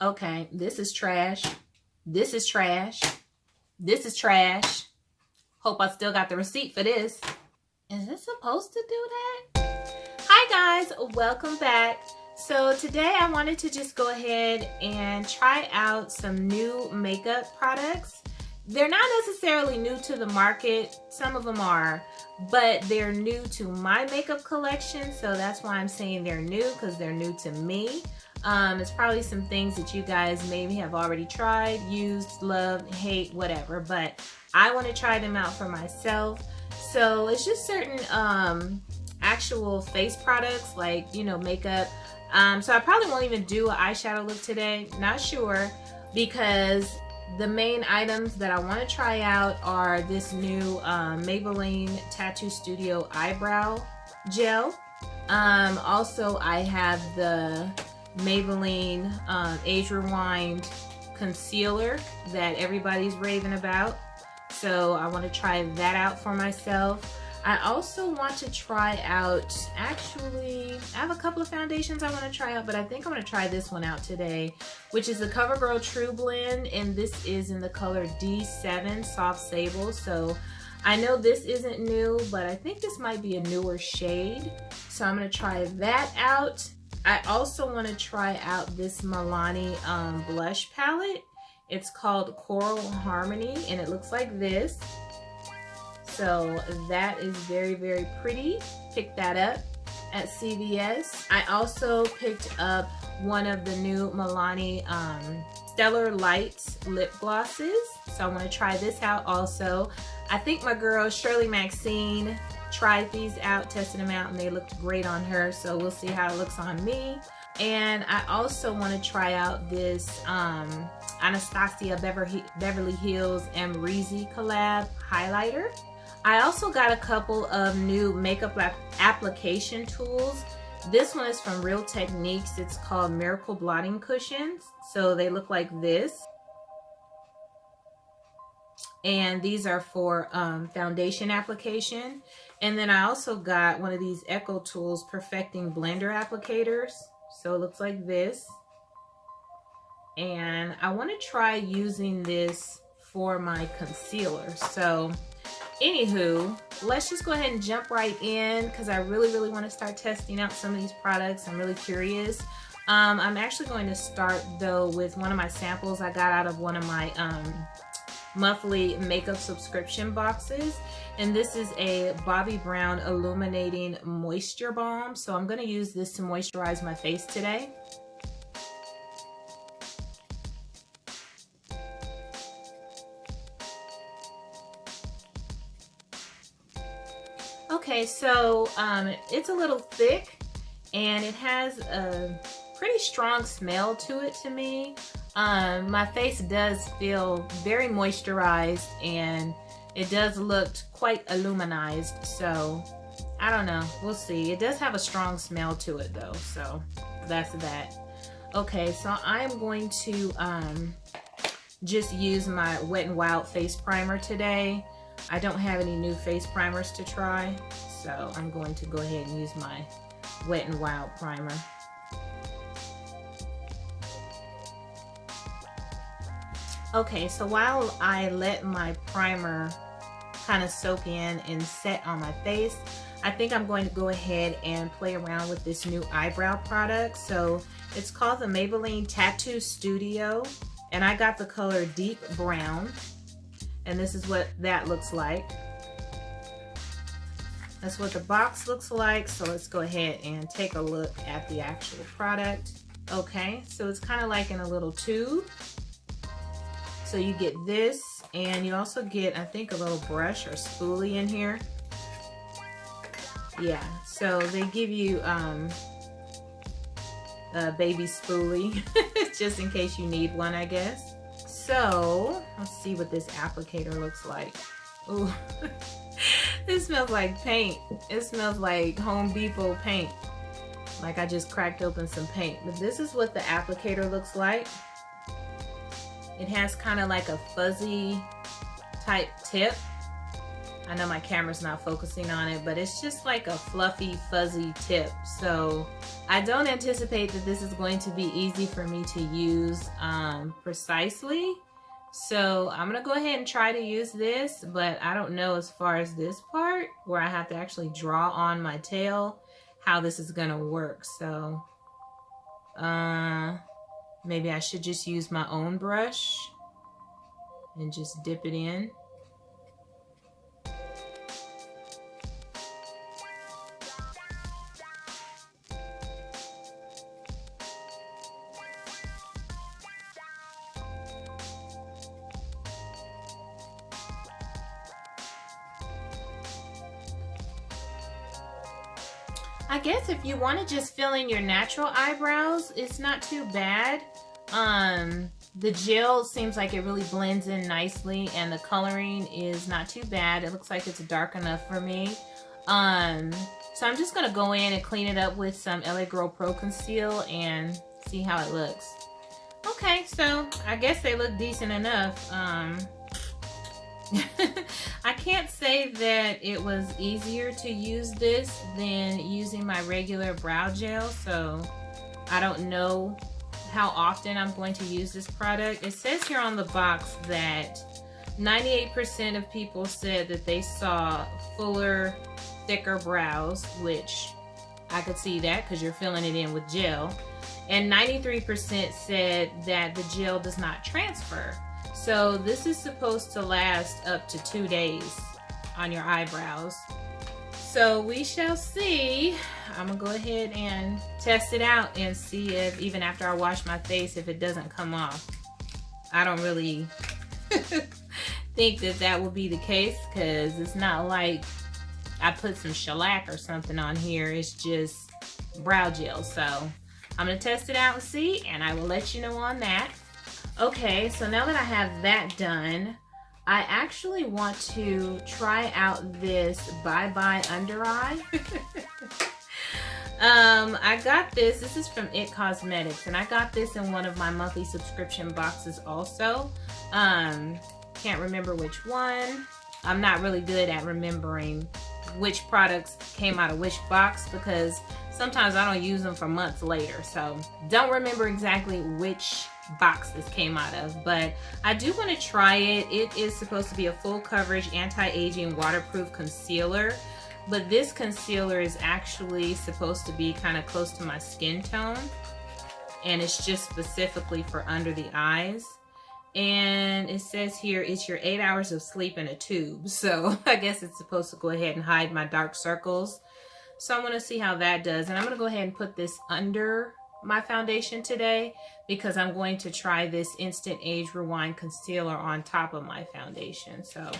Okay, this is trash. This is trash. This is trash. Hope I still got the receipt for this. Is this supposed to do that? Hi guys, welcome back. So today I wanted to just go ahead and try out some new makeup products. They're not necessarily new to the market, some of them are, but they're new to my makeup collection, so that's why I'm saying they're new, because they're new to me. It's probably some things that you guys maybe have already tried, used, loved, hate, whatever, but I want to try them out for myself. So it's just certain actual face products, like, you know, makeup. So I probably won't even do an eyeshadow look today, not sure, because the main items that I want to try out are this new Maybelline Tattoo Studio Eyebrow Gel. Also, I have the Maybelline Age Rewind Concealer that everybody's raving about. So I want to try that out for myself. I also want to try out, actually, I have a couple of foundations I want to try out, but I think I'm going to try this one out today, which is the CoverGirl TruBlend, and this is in the color D7 Soft Sable. So I know this isn't new, but I think this might be a newer shade. So I'm going to try that out. I also want to try out this Milani blush palette. It's called Coral Harmony, and it looks like this. So that is very, very pretty. Picked that up at CVS. I also picked up one of the new Milani Stellar Lights lip glosses. So I want to try this out also. I think my girl Shirley Maxine tried these out, tested them out, and they looked great on her. So we'll see how it looks on me. And I also want to try out this Anastasia Beverly Hills Amrezy collab highlighter. I also got a couple of new makeup application tools. This one is from Real Techniques. It's called Miracle Blotting Cushions. So they look like this. And these are for foundation application. And then I also got one of these Ecotools Perfecting Blender applicators. So it looks like this. And I want to try using this for my concealer. So anywho, let's just go ahead and jump right in, because I really want to start testing out some of these products. I'm really curious. I'm actually going to start though with one of my samples I got out of one of my monthly makeup subscription boxes, and this is a Bobbi Brown Illuminating Moisture Balm. So I'm going to use this to moisturize my face today. Okay, so it's a little thick and it has a pretty strong smell to it to me. My face does feel very moisturized and it does look quite illuminized, so I don't know, we'll see. It does have a strong smell to it though, so that's that. Okay, so I'm going to just use my Wet n Wild face primer today. I don't have any new face primers to try, so I'm going to go ahead and use my Wet n Wild primer. Okay, so while I let my primer kind of soak in and set on my face, I think I'm going to go ahead and play around with this new eyebrow product. So it's called the Maybelline Tattoo Studio, and I got the color Deep Brown. And this is what that looks like. That's what the box looks like. So let's go ahead and take a look at the actual product. Okay, so it's kind of like in a little tube. So you get this, and you also get, I think, a little brush or spoolie in here. Yeah, so they give you a baby spoolie, just in case you need one, I guess. So let's see what this applicator looks like. Ooh, it smells like paint. It smells like Home Depot paint. Like I just cracked open some paint. But this is what the applicator looks like. It has kind of like a fuzzy type tip. I know my camera's not focusing on it, but it's just like a fluffy, fuzzy tip. So I don't anticipate that this is going to be easy for me to use precisely. So I'm gonna go ahead and try to use this, but I don't know as far as this part where I have to actually draw on my tail, how this is gonna work. So maybe I should just use my own brush and just dip it in. I guess if you want to just fill in your natural eyebrows, it's not too bad. The gel seems like it really blends in nicely, and the coloring is not too bad. It looks like it's dark enough for me. So I'm just gonna go in and clean it up with some LA Girl Pro Conceal and see how it looks. Okay, so I guess they look decent enough. I can't say that it was easier to use this than using my regular brow gel, so I don't know how often I'm going to use this product. It says here on the box that 98% of people said that they saw fuller, thicker brows, which I could see that because you're filling it in with gel. And 93% said that the gel does not transfer. So this is supposed to last up to 2 days on your eyebrows. So we shall see. I'm gonna go ahead and test it out and see if even after I wash my face, if it doesn't come off. I don't really think that that will be the case because it's not like I put some shellac or something on here. It's just brow gel. So I'm gonna test it out and see, and I will let you know on that. Okay, so now that I have that done, I actually want to try out this Bye Bye Under Eye. I got this. This is from It Cosmetics, and I got this in one of my monthly subscription boxes also. Can't remember which one. I'm not really good at remembering which products came out of which box because sometimes I don't use them for months later. So don't remember exactly which box this came out of, but I do want to try it. It is supposed to be a full coverage anti-aging waterproof concealer, but this concealer is actually supposed to be kind of close to my skin tone, and it's just specifically for under the eyes. And it says here it's your 8 hours of sleep in a tube, so I guess it's supposed to go ahead and hide my dark circles. So I'm going to see how that does, and I'm going to go ahead and put this under my foundation today because I'm going to try this Instant Age Rewind Concealer on top of my foundation. So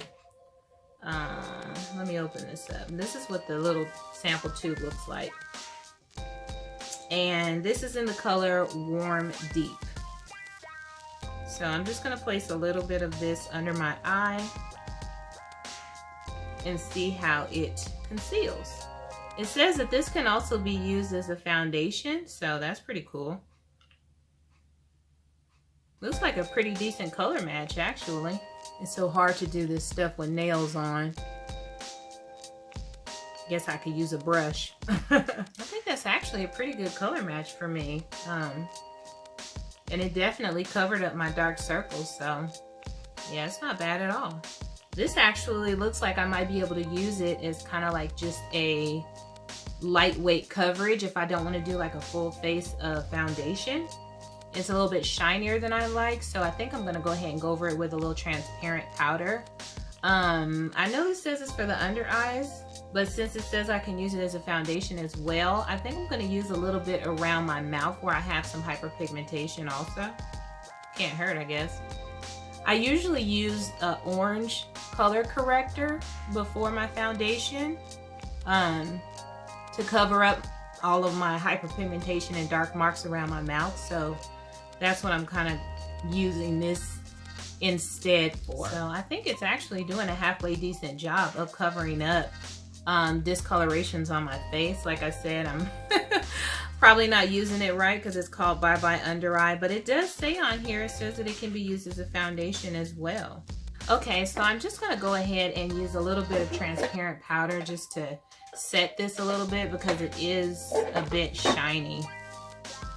let me open this up. This is what the little sample tube looks like. And this is in the color Warm Deep. So I'm just going to place a little bit of this under my eye and see how it conceals. It says that this can also be used as a foundation, so that's pretty cool. Looks like a pretty decent color match, actually. It's so hard to do this stuff with nails on. Guess I could use a brush. I think that's actually a pretty good color match for me. And it definitely covered up my dark circles, so yeah, it's not bad at all. This actually looks like I might be able to use it as kind of like just a lightweight coverage if I don't want to do like a full face of foundation. It's a little bit shinier than I like, so I think I'm going to go ahead and go over it with a little transparent powder. I know it says it's for the under eyes, but since it says I can use it as a foundation as well, I think I'm going to use a little bit around my mouth where I have some hyperpigmentation also. Can't hurt, I guess. I usually use an orange color corrector before my foundation to cover up all of my hyperpigmentation and dark marks around my mouth. So that's what I'm kind of using this instead for. So I think it's actually doing a halfway decent job of covering up discolorations on my face. Like I said, I'm probably not using it right because it's called Bye Bye Under Eye, but it does say on here, it says that it can be used as a foundation as well. Okay, so I'm just gonna go ahead and use a little bit of transparent powder just to set this a little bit because it is a bit shiny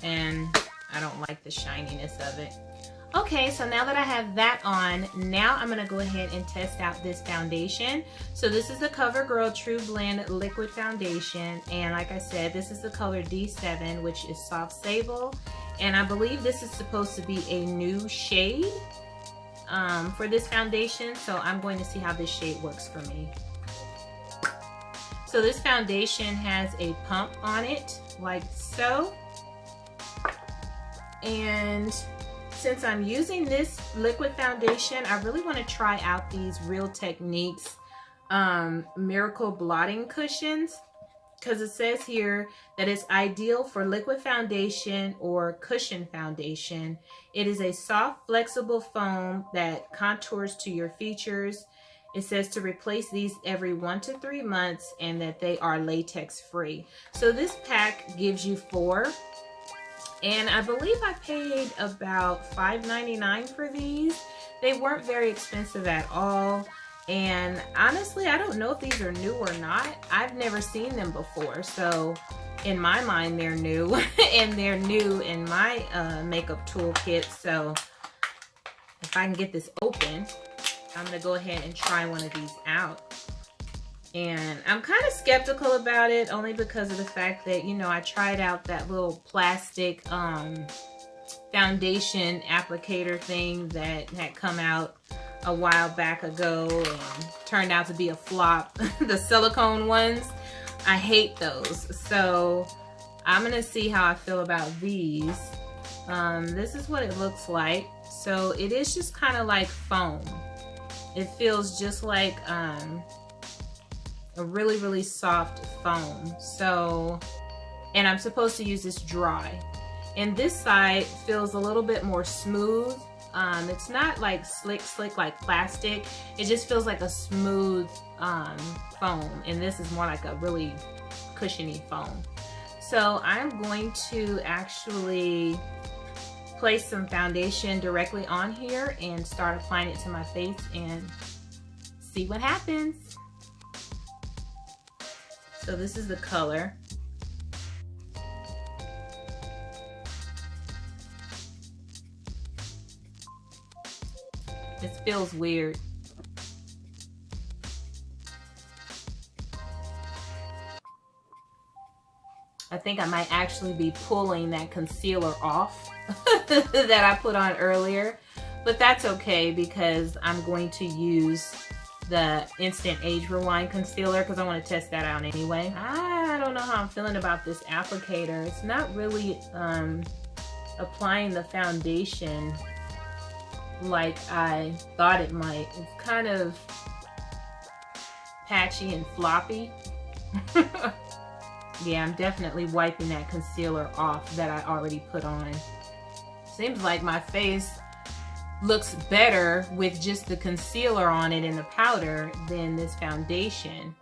and I don't like the shininess of it. Okay, so now that I have that on, now I'm gonna go ahead and test out this foundation. So this is the CoverGirl TruBlend Liquid Foundation, and like I said, this is the color D7, which is Soft Sable, and I believe this is supposed to be a new shade for this foundation, so I'm going to see how this shade works for me. So this foundation has a pump on it, like so, and since I'm using this liquid foundation, I really want to try out these Real Techniques Miracle Blotting Cushions, because it says here that it's ideal for liquid foundation or cushion foundation. It is a soft, flexible foam that contours to your features. It says to replace these every 1 to 3 months and that they are latex free. So this pack gives you 4. And I believe I paid about $5.99 for these. They weren't very expensive at all. And honestly, I don't know if these are new or not. I've never seen them before. So in my mind, they're new. And they're new in my makeup toolkit. So if I can get this open, I'm going to go ahead and try one of these out. And I'm kind of skeptical about it only because of the fact that, you know, I tried out that little plastic foundation applicator thing that had come out a while back ago and turned out to be a flop. The silicone ones, I hate those. So I'm going to see how I feel about these. This is what it looks like. So it is just kind of like foam. It feels just like a really, really soft foam. So, and I'm supposed to use this dry. And this side feels a little bit more smooth. It's not like slick like plastic. It just feels like a smooth foam. And this is more like a really cushiony foam. So I'm going to actually place some foundation directly on here and start applying it to my face and see what happens. So this is the color. This feels weird. I think I might actually be pulling that concealer off that I put on earlier, but that's okay because I'm going to use the Instant Age Rewind Concealer because I want to test that out anyway. I don't know how I'm feeling about this applicator. It's not really applying the foundation like I thought it might. It's kind of patchy and floppy. Yeah, I'm definitely wiping that concealer off that I already put on. Seems like my face looks better with just the concealer on it and the powder than this foundation.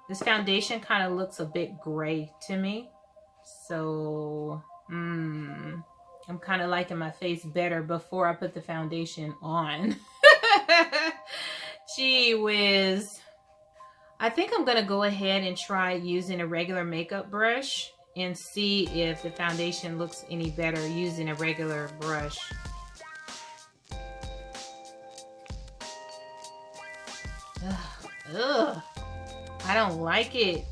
This foundation kind of looks a bit gray to me. So, I'm kind of liking my face better before I put the foundation on. Gee whiz. I think I'm going to go ahead and try using a regular makeup brush and see if the foundation looks any better using a regular brush. Ugh. I don't like it.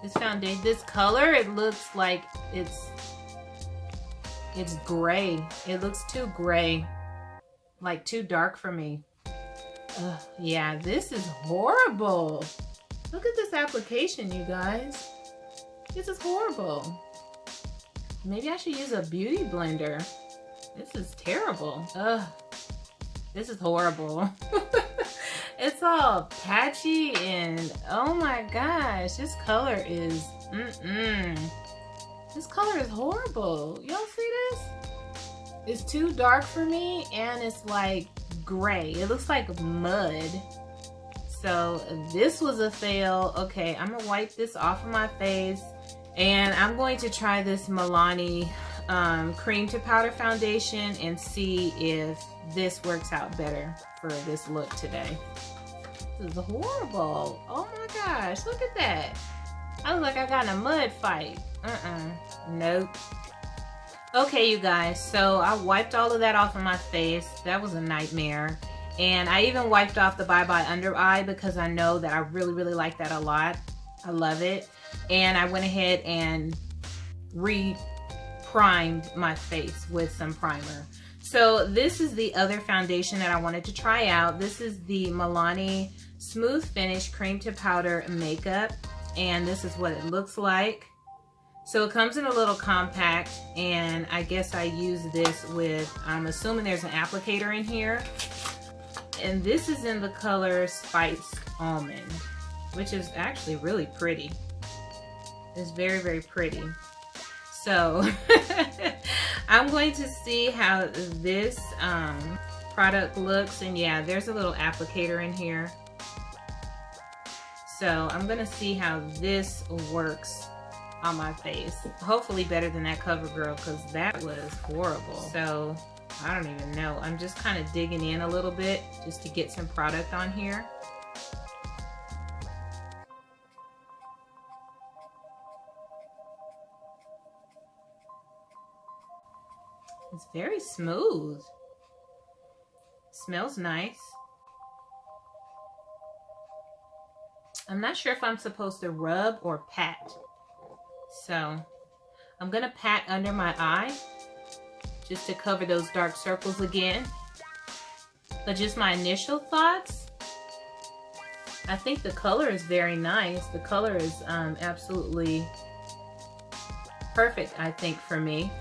This foundation, this color, it looks like it's gray. It looks too gray. Like too dark for me. Yeah, this is horrible. Look at this application, you guys. This is horrible. Maybe I should use a beauty blender. This is terrible. Ugh. This is horrible. It's all patchy and oh my gosh, this color is This color is horrible. Y'all see this? It's too dark for me and it's like gray. It looks like mud. So this was a fail. Okay, I'm gonna wipe this off of my face and I'm going to try this Milani cream to powder foundation and see if this works out better for this look today. This is horrible. Oh my gosh, look at that. I look like I got in a mud fight. Nope. Okay, you guys, so I wiped all of that off of my face. That was a nightmare. And I even wiped off the Bye Bye Under Eye because I know that I really, really like that a lot. I love it. And I went ahead and re-primed my face with some primer. So this is the other foundation that I wanted to try out. This is the Milani Smooth Finish Cream to Powder Makeup. And this is what it looks like. So it comes in a little compact, and I guess I use this with, I'm assuming there's an applicator in here. And this is in the color Spiced Almond, which is actually really pretty. It's very, very pretty. So I'm going to see how this product looks. And yeah, there's a little applicator in here. So I'm gonna see how this works on my face. Hopefully better than that CoverGirl, because that was horrible. So I don't even know. I'm just kind of digging in a little bit just to get some product on here. It's very smooth. Smells nice. I'm not sure if I'm supposed to rub or pat. So I'm gonna pat under my eye just to cover those dark circles again. But just my initial thoughts, I think the color is very nice. The color is absolutely perfect, I think, for me.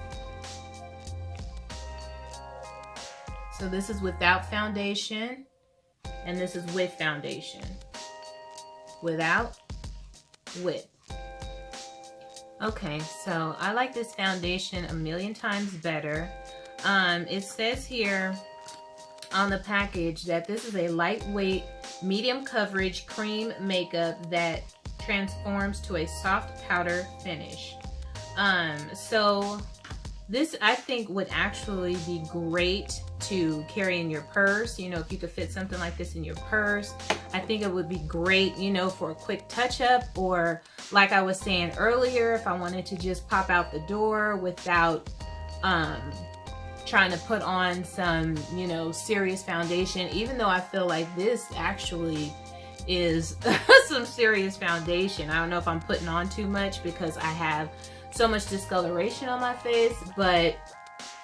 So this is without foundation, and this is with foundation. Without, with. Okay, so I like this foundation a million times better. It says here on the package that this is a lightweight, medium coverage cream makeup that transforms to a soft powder finish. So this, I think, would actually be great to carry in your purse. You know, if you could fit something like this in your purse, I think it would be great, you know, for a quick touch-up, or like I was saying earlier, if I wanted to just pop out the door without trying to put on some, you know, serious foundation, even though I feel like this actually is some serious foundation. I don't know if I'm putting on too much because I have so much discoloration on my face, but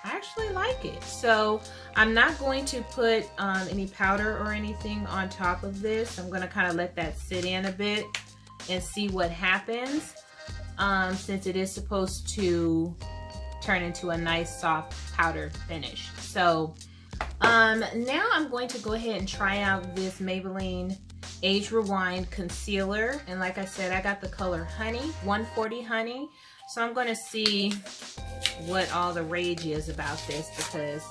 I actually like it. So I'm not going to put any powder or anything on top of this. I'm going to kind of let that sit in a bit and see what happens, since it is supposed to turn into a nice soft powder finish. So now I'm going to go ahead and try out this Maybelline Age Rewind Concealer. And like I said, I got the color Honey, 140 Honey. So I'm going to see what all the rage is about this, because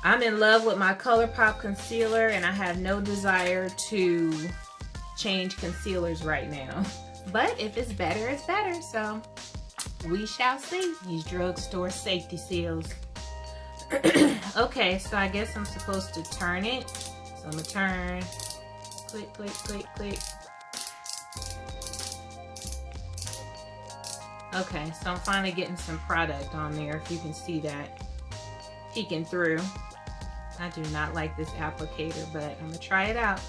I'm in love with my ColourPop concealer and I have no desire to change concealers right now. But if it's better, it's better. So we shall see. These drugstore safety seals. Okay, so I guess I'm supposed to turn it. So I'm going to turn. Click, click, click, click. Okay, so I'm finally getting some product on there, if you can see that peeking through. I do not like this applicator, but I'm gonna try it out.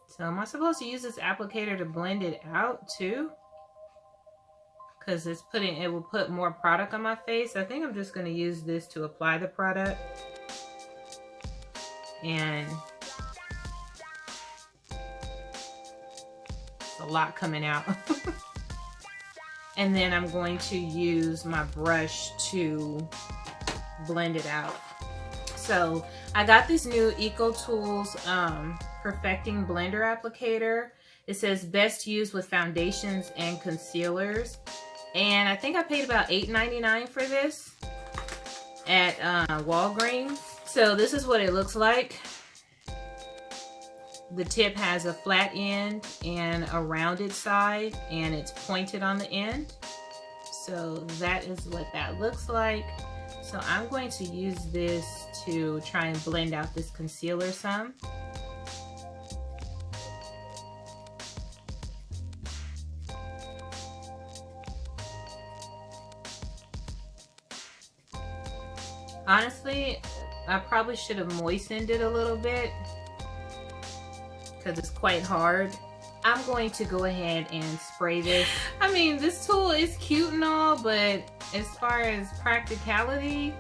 So am I supposed to use this applicator to blend it out too? Because it's it will put more product on my face. I think I'm just going to use this to apply the product. And it's a lot coming out. And then I'm going to use my brush to blend it out. So I got this new Ecotools Perfecting Blender Applicator. It says best used with foundations and concealers. And I think I paid about $8.99 for this. at Walgreens. So this is what it looks like. The tip has a flat end and a rounded side, and it's pointed on the end. So that is what that looks like. So I'm going to use this to try and blend out this concealer some. Honestly, I probably should have moistened it a little bit because it's quite hard. I'm going to go ahead and spray this. I mean, this tool is cute and all, but as far as practicality,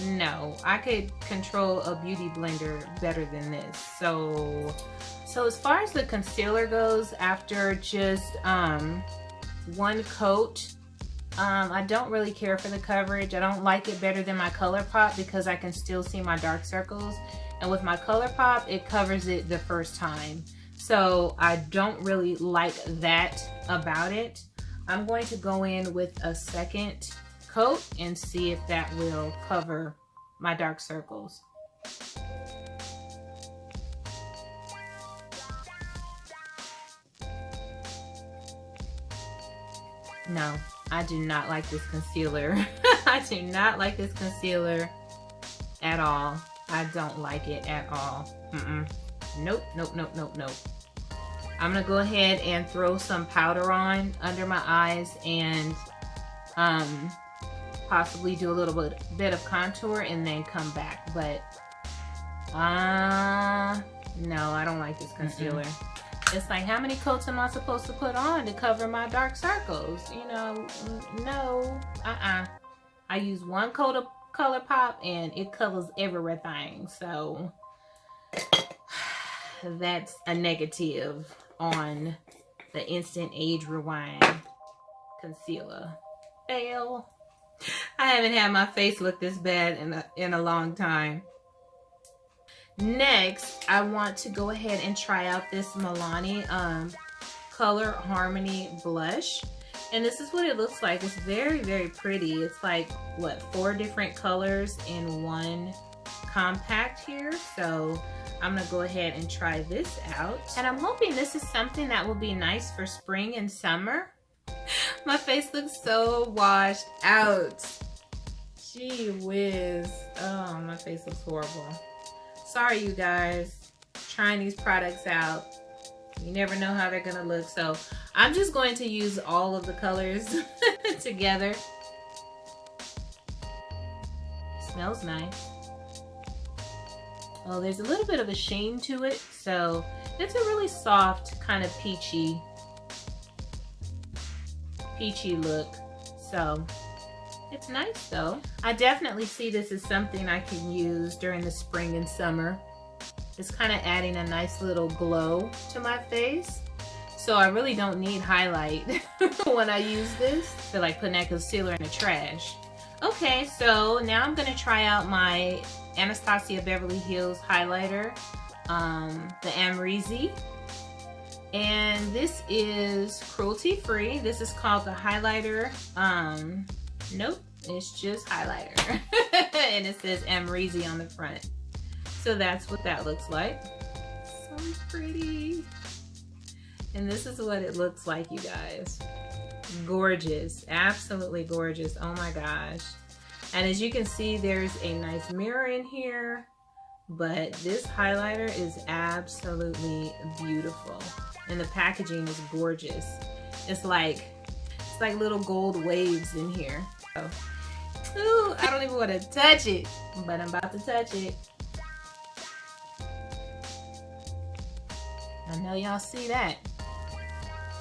no. I could control a beauty blender better than this. So as far as the concealer goes, after just one coat, I don't really care for the coverage. I don't like it better than my ColourPop because I can still see my dark circles. And with my ColourPop, it covers it the first time. So I don't really like that about it. I'm going to go in with a second coat and see if that will cover my dark circles. No, I do not like this concealer. I do not like this concealer at all. I don't like it at all. Nope, nope, nope, nope, nope. I'm gonna go ahead and throw some powder on under my eyes and possibly do a little bit of contour and then come back. But no, I don't like this concealer. It's like, how many coats am I supposed to put on to cover my dark circles? You know, no, I use one coat of ColourPop and it covers everything. So that's a negative on the Instant Age Rewind concealer. Fail. I haven't had my face look this bad in a long time. Next, I want to go ahead and try out this Milani Color Harmony blush. And this is what it looks like. It's very, very pretty. It's like, what, 4 different colors in one compact here. So I'm gonna go ahead and try this out. And I'm hoping this is something that will be nice for spring and summer. My face looks so washed out. Gee whiz. Oh, my face looks horrible. Sorry, you guys. Trying these products out. You never know how they're gonna look. So I'm just going to use all of the colors together. Smells nice. Oh, there's a little bit of a sheen to it. So it's a really soft, kind of peachy look. So it's nice though. I definitely see this as something I can use during the spring and summer. It's kind of adding a nice little glow to my face. So I really don't need highlight when I use this. I feel like putting that concealer in the trash. Okay, so now I'm gonna try out my Anastasia Beverly Hills highlighter, the Amrezy. And this is cruelty free. This is called the highlighter. Nope, it's just highlighter. And it says Amrezy on the front. So that's what that looks like. So pretty. And this is what it looks like, you guys. Gorgeous, absolutely gorgeous. Oh my gosh. And as you can see, there's a nice mirror in here, but this highlighter is absolutely beautiful. And the packaging is gorgeous. It's like little gold waves in here. So, ooh, I don't even want to touch it, but I'm about to touch it. I know y'all see that.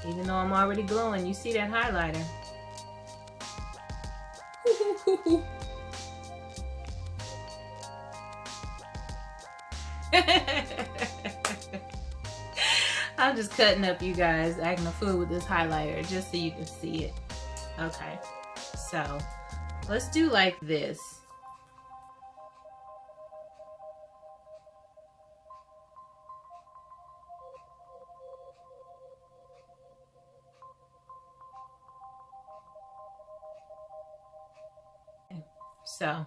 Even though I'm already glowing, you see that highlighter. I'm just cutting up, you guys, acting a fool with this highlighter just so you can see it. Okay, so let's do like this. So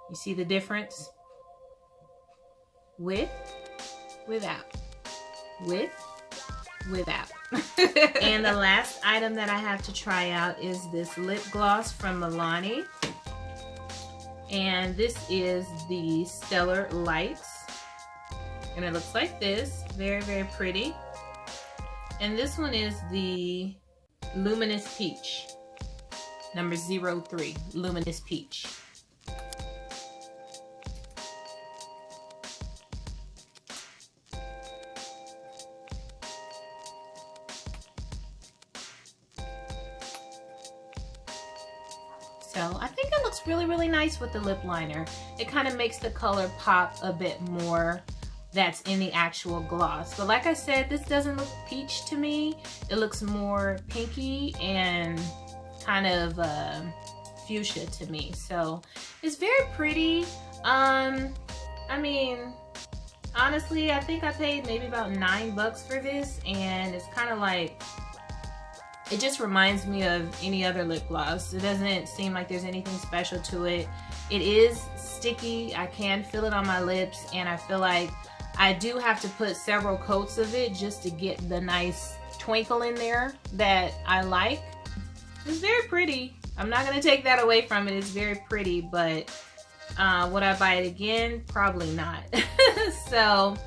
You see the difference? With, without, with, without. And the last item that I have to try out is this lip gloss from Milani. And this is the Stellar Lights. And it looks like this. Very, very pretty. And this one is the Luminous Peach. Number 03, Luminous Peach. So I think it looks really, really nice with the lip liner. It kind of makes the color pop a bit more that's in the actual gloss. But like I said, this doesn't look peach to me. It looks more pinky and kind of fuchsia to me. So it's very pretty. I mean, honestly, I think I paid maybe about $9 for this, and it's kind of like, it just reminds me of any other lip gloss. It doesn't seem like there's anything special to it. It is sticky. I can feel it on my lips, and I feel like I do have to put several coats of it just to get the nice twinkle in there that I like. It's very pretty. I'm not gonna take that away from it. It's very pretty, but would I buy it again? Probably not. So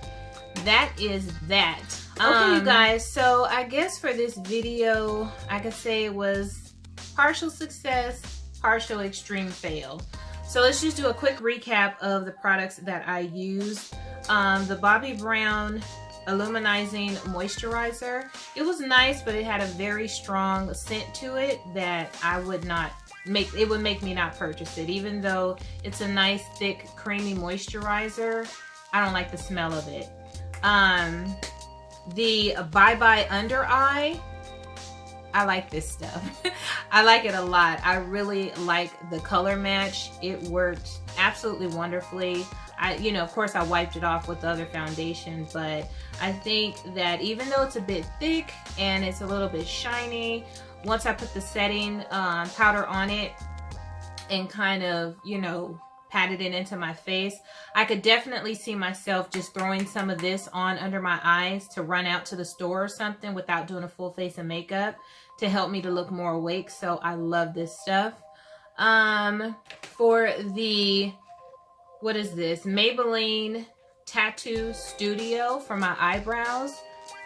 that is that. Okay, you guys, so I guess for this video, I could say it was partial success, partial extreme fail. So let's just do a quick recap of the products that I used. The Bobbi Brown Illuminating Moisturizer. It was nice, but it had a very strong scent to it that I would not make, it would make me not purchase it. Even though it's a nice, thick, creamy moisturizer, I don't like the smell of it. The Bye Bye Under Eye, I like this stuff. I like it a lot. I really like the color match. It worked absolutely wonderfully. You know, of course I wiped it off with the other foundation, but I think that even though it's a bit thick and it's a little bit shiny, once I put the setting powder on it and kind of, you know, patted it into my face, I could definitely see myself just throwing some of this on under my eyes to run out to the store or something without doing a full face of makeup to help me to look more awake. So I love this stuff. For the, what is this? Maybelline Tattoo Studio for my eyebrows.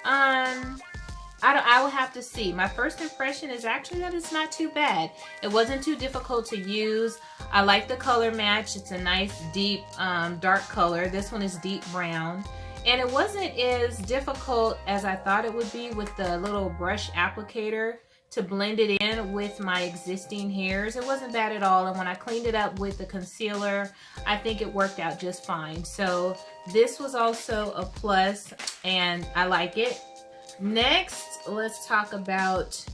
I will have to see. My first impression is actually that it's not too bad. It wasn't too difficult to use. I like the color match. It's a nice deep dark color. This one is deep brown. And it wasn't as difficult as I thought it would be with the little brush applicator to blend it in with my existing hairs. It wasn't bad at all. And when I cleaned it up with the concealer, I think it worked out just fine. So this was also a plus and I like it. Next, let's talk about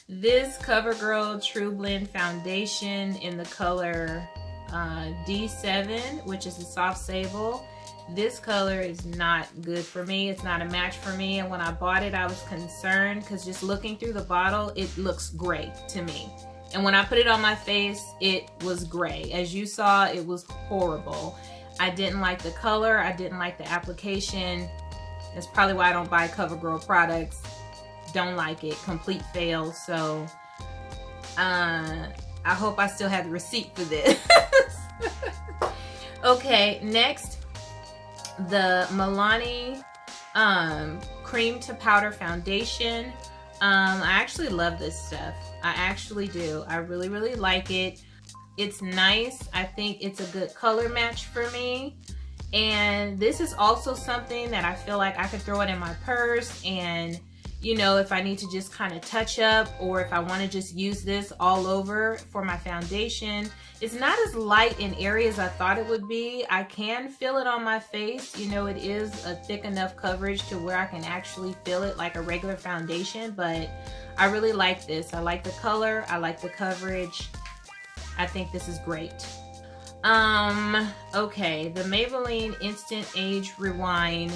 this CoverGirl TruBlend foundation in the color D7, which is the soft sable. This color is not good for me. It's not a match for me. And when I bought it, I was concerned because just looking through the bottle, it looks gray to me. And when I put it on my face, it was gray. As you saw, it was horrible. I didn't like the color. I didn't like the application. That's probably why I don't buy CoverGirl products. Don't like it. Complete fail. So I hope I still have the receipt for this. Okay, next, the Milani cream to powder foundation. I actually love this stuff. I actually do. I really, really like it. It's nice. I think it's a good color match for me. And this is also something that I feel like I could throw it in my purse, and you know, if I need to just kind of touch up, or if I want to just use this all over for my foundation. It's not as light in areas I thought it would be. I can feel it on my face. You know, it is a thick enough coverage to where I can actually feel it like a regular foundation, but I really like this. I like the color. I like the coverage. I think this is great. Okay, the Maybelline Instant Age Rewind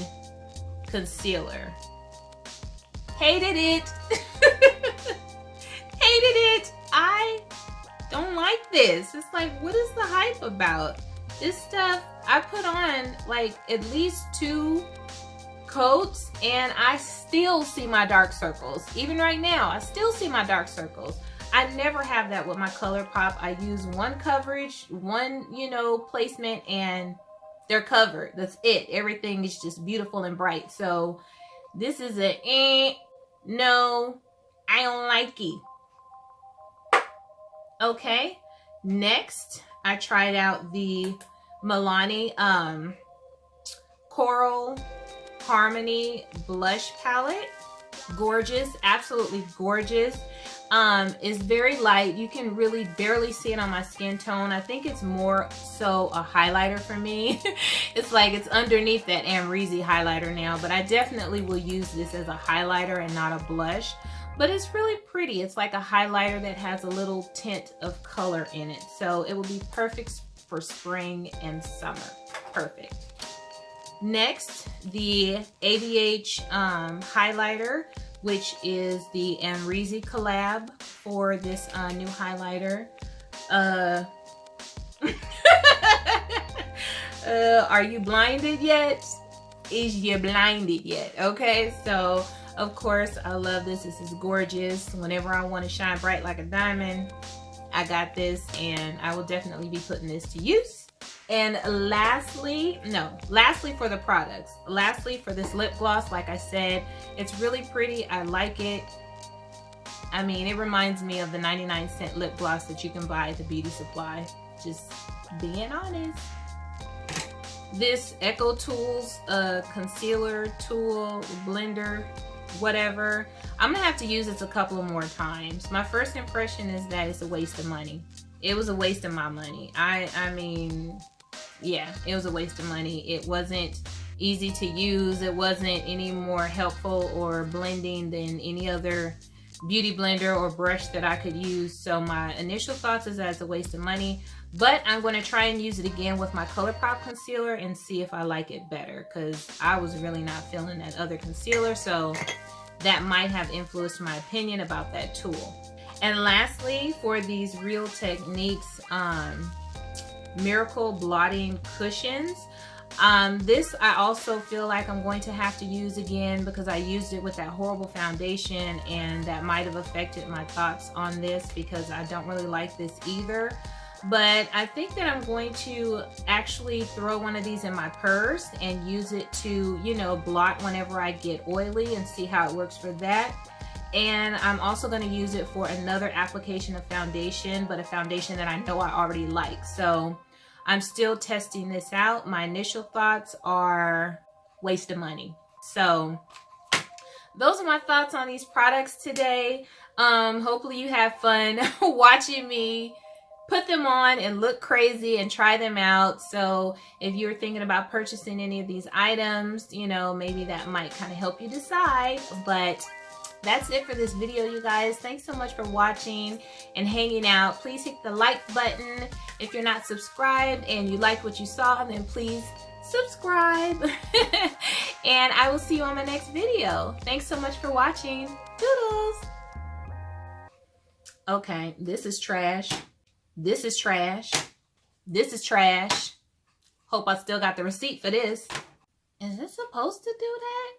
Concealer. Hated it. Hated it. I don't like this. It's like, what is the hype about? This stuff, I put on like at least 2 coats and I still see my dark circles. Even right now, I still see my dark circles. I never have that with my ColourPop. I use one coverage, one, you know, placement, and they're covered. That's it. Everything is just beautiful and bright. So this is a no, I don't like it. Okay, next I tried out the Milani Coral Harmony blush palette. Gorgeous, absolutely gorgeous. It's very light. You can really barely see it on my skin tone. I think it's more so a highlighter for me. It's like it's underneath that Amrezy highlighter now, but I definitely will use this as a highlighter and not a blush. But it's really pretty. It's like a highlighter that has a little tint of color in it. So it will be perfect for spring and summer. Perfect. Next, the ABH highlighter, which is the Amrezy collab for this new highlighter. Are you blinded yet? Is you blinded yet? Okay, so of course I love this. This is gorgeous. Whenever I want to shine bright like a diamond, I got this, and I will definitely be putting this to use. And lastly for the products. Lastly, for this lip gloss, like I said, it's really pretty. I like it. I mean, it reminds me of the 99-cent lip gloss that you can buy at the beauty supply. Just being honest. This Ecotools concealer tool, blender, whatever. I'm gonna have to use this a couple of more times. My first impression is that it's a waste of money. It was a waste of my money. I mean, yeah, it was a waste of money. It wasn't easy to use. It wasn't any more helpful or blending than any other beauty blender or brush that I could use. So my initial thoughts is that it's a waste of money, but I'm going to try and use it again with my ColourPop concealer and see if I like it better, because I was really not feeling that other concealer. So that might have influenced my opinion about that tool. And lastly, for these Real Techniques Miracle Blotting Cushions, this I also feel like I'm going to have to use again, because I used it with that horrible foundation and that might have affected my thoughts on this, because I don't really like this either. But I think that I'm going to actually throw one of these in my purse and use it to, you know, blot whenever I get oily and see how it works for that. And I'm also going to use it for another application of foundation, but a foundation that I know I already like. So I'm still testing this out. My initial thoughts are waste of money. So those are my thoughts on these products today. Hopefully you have fun watching me put them on and look crazy and try them out. So if you're thinking about purchasing any of these items, you know, maybe that might kind of help you decide. But that's it for this video, you guys. Thanks so much for watching and hanging out. Please hit the like button. If you're not subscribed and you liked what you saw, then please subscribe. And I will see you on my next video. Thanks so much for watching. Toodles. Okay, this is trash. This is trash. This is trash. Hope I still got the receipt for this. Is this supposed to do that?